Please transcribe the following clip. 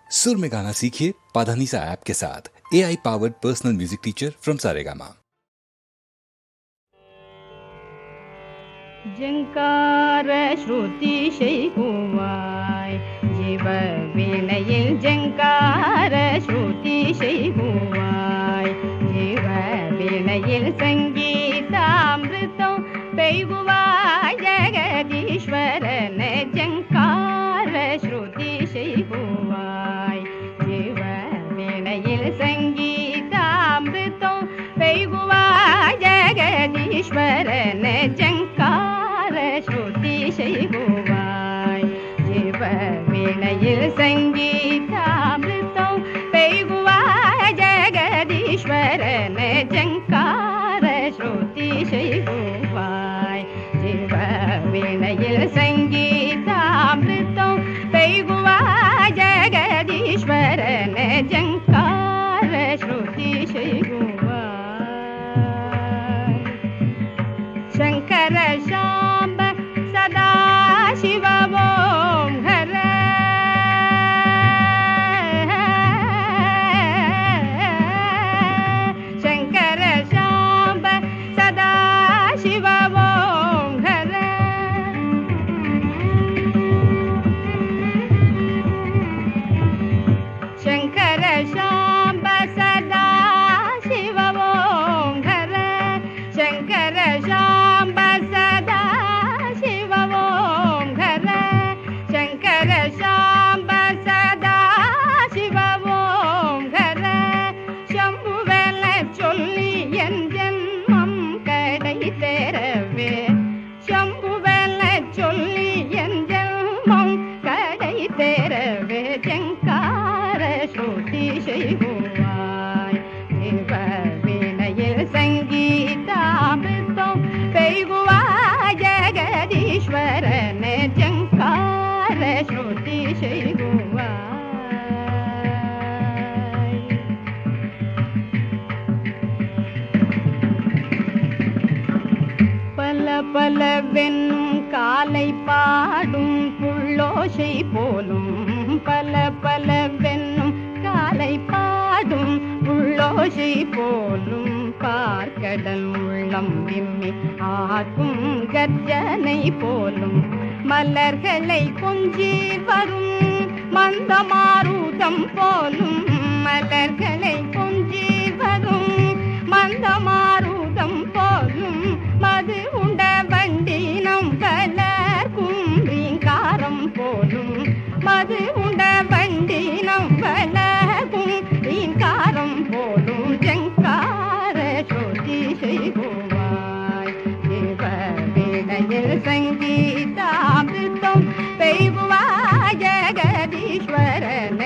सुर में गाना सीखिए पाधानीसा ऐप के साथ। AI powered personal music teacher from Saregama. ஜங்கார ஸ்ருதி செய்குவாய் ஜீவ வீணையில் ஜங்கார ஸ்ருதி செய்குவாய் ஜீவ வீணையில் சங்கீதாமிருதம் பெய்குவாய் ஜெகதீஸ்வரன ஜங்கார ஸ்ருதி செய்குவாய் ஜீவ வீணையில் சங்கீதாமிருதம் பெய்குவாய் ஜெகதீஸ்வரன ஜங்கார ஸ்ருதி செய்குவாய் ஜீவ வீணையில் சங்கீதாமிருதம் பெய்குவாய் ஜெகதீஸ்வரன ஜங்கார ஸ்ருதி செய்குவாய் ஜீவ வீணையில் சங்கீதாமிருதம் பெய்குவாய் ஜெகதீஸ்வரன ஜங்கார ஸ்ருதி செய்குவாய் शंकर शांब सदा शिव ओम हर शंकर शांब सदा शिव ओम हर शंकर शांब सदा शिव ओम हर शंकर शांब सदा शिव ओम घर शंकर शांब सदा शिव ओम घर शंभुवेल चொல்லி என் ஜென்மம் கடை தேரவே शंभुवेल चொல்லி என் ஜென்மம் கடை தேரவே ஜங்கார ஸ்ருதி செய்குவாய் ஜீவ வீணையில் சங்கீதாமிருதம் பெய்குவாய் ஜெகதீஸ்வரன ஜங்கார ஸ்ருதி செய்குவாய் பல பலவென்னும் காலை பாடும் புள்ளோசை போலும் பல பலவென்னும் காலை பாடும் புள்ளோசை போலும் பார்க்கடல் உள்ளம் விம்மி ஆக்கும் கர்ஜனை போலும் மலர்களை கொஞ்சி வரும் மந்தமாருதம் போலும் மலர்களை கொஞ்சி வரும் மந்தமாருதம் போலும் மது உண்ட வண்டினம் வளர்க்கும் ரீங்காரம் போலும் மது உண்ட வண்டினம் வளர்க்கும் ரீங்காரம் போலும் ஜங்கார ஸ்ருதி செய்குவாய் ஜீவ வீணையில் சங்கீதாமிருதம் பெய்குவாய் ஜெகதீஸ்வரன